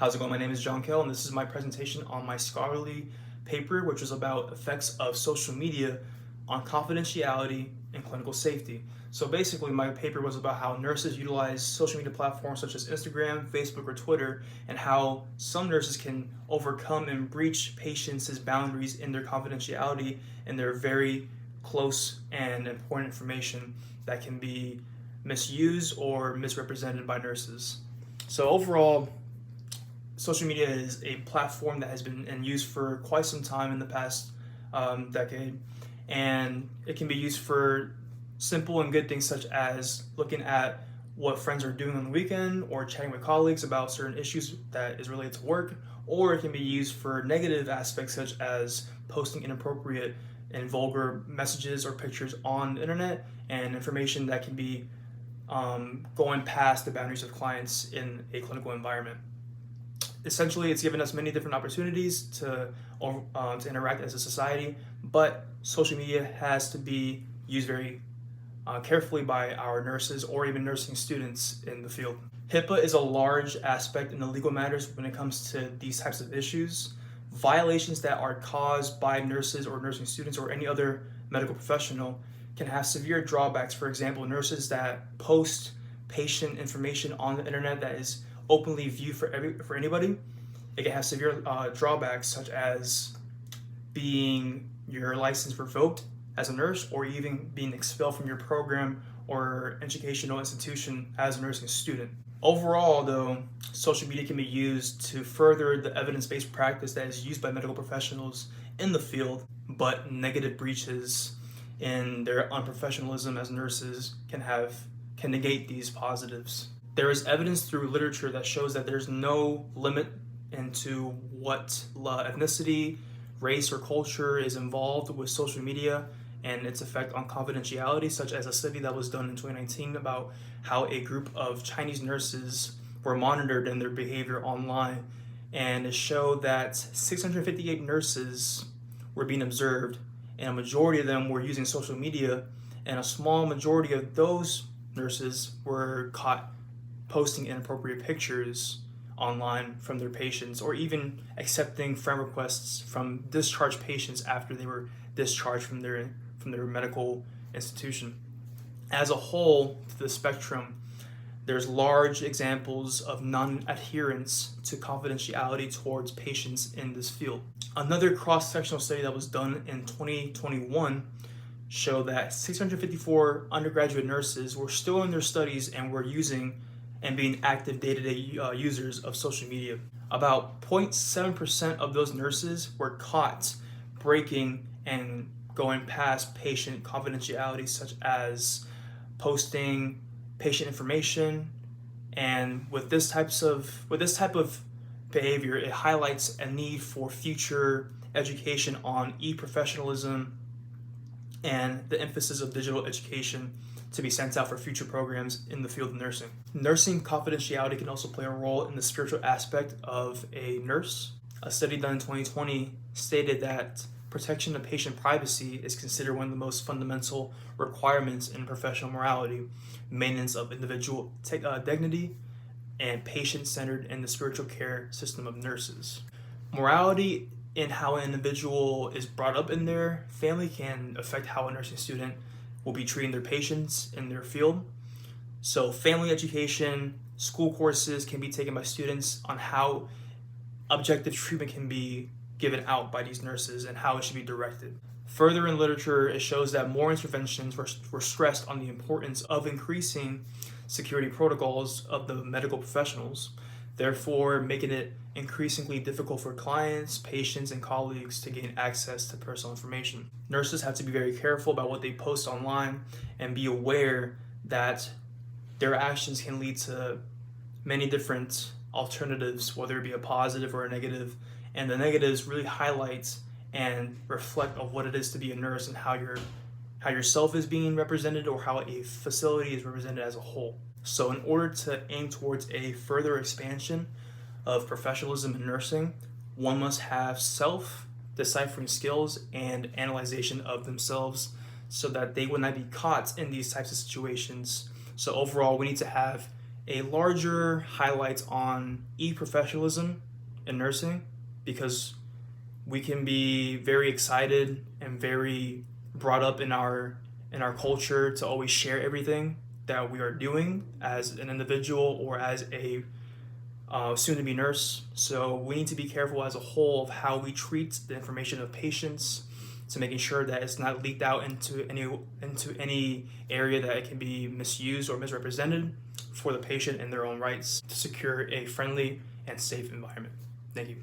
How's it going? My name is John Kell, and this is my presentation on my scholarly paper, which was about effects of social media on confidentiality and clinical safety. So basically, my paper was about how nurses utilize social media platforms such as Instagram, Facebook, or Twitter, and how some nurses can overcome and breach patients' boundaries in their confidentiality and their very close and important information that can be misused or misrepresented by nurses. So overall, social media is a platform that has been in use for quite some time in the past decade, and it can be used for simple and good things such as looking at what friends are doing on the weekend or chatting with colleagues about certain issues that is related to work, or it can be used for negative aspects such as posting inappropriate and vulgar messages or pictures on the internet and information that can be going past the boundaries of clients in a clinical environment. Essentially, it's given us many different opportunities to interact as a society, but social media has to be used very carefully by our nurses or even nursing students in the field. HIPAA is a large aspect in the legal matters when it comes to these types of issues. Violations that are caused by nurses or nursing students or any other medical professional can have severe drawbacks. For example, nurses that post patient information on the internet that is openly viewed for anybody, it can have severe drawbacks such as being your license revoked as a nurse or even being expelled from your program or educational institution as a nursing student. Overall, though, social media can be used to further the evidence-based practice that is used by medical professionals in the field, but negative breaches in their unprofessionalism as nurses can negate these positives. There is evidence through literature that shows that there's no limit into what ethnicity, race, or culture is involved with social media and its effect on confidentiality, such as a study that was done in 2019 about how a group of Chinese nurses were monitored in their behavior online, and it showed that 658 nurses were being observed, and a majority of them were using social media, and a small majority of those nurses were caught posting inappropriate pictures online from their patients or even accepting friend requests from discharged patients after they were discharged from their medical institution. As a whole, to the spectrum, there's large examples of non-adherence to confidentiality towards patients in this field. Another cross-sectional study that was done in 2021 showed that 654 undergraduate nurses were still in their studies and were using and being active day-to-day users of social media. About 0.7% of those nurses were caught breaking and going past patient confidentiality, such as posting patient information. And with this type of behavior, it highlights a need for future education on e-professionalism and the emphasis of digital education to be sent out for future programs in the field of nursing. Nursing confidentiality can also play a role in the spiritual aspect of a nurse. A study done in 2020 stated that protection of patient privacy is considered one of the most fundamental requirements in professional morality, maintenance of individual dignity, and patient-centered in the spiritual care system of nurses. Morality in how an individual is brought up in their family can affect how a nursing student will be treating their patients in their field. So family education, school courses can be taken by students on how objective treatment can be given out by these nurses and how it should be directed. Further in literature, it shows that more interventions were stressed on the importance of increasing security protocols of the medical professionals, therefore making it increasingly difficult for clients, patients, and colleagues to gain access to personal information. Nurses have to be very careful about what they post online and be aware that their actions can lead to many different alternatives, whether it be a positive or a negative, and the negatives really highlight and reflect of what it is to be a nurse and how yourself is being represented or how a facility is represented as a whole. So in order to aim towards a further expansion of professionalism in nursing, one must have self-deciphering skills and analyzation of themselves so that they would not be caught in these types of situations. So overall, we need to have a larger highlights on e-professionalism in nursing, because we can be very excited and very brought up in our culture to always share everything that we are doing as an individual or as a soon-to-be nurse. So we need to be careful as a whole of how we treat the information of patients, to making sure that it's not leaked out into any area that it can be misused or misrepresented for the patient in their own rights, to secure a friendly and safe environment. Thank you.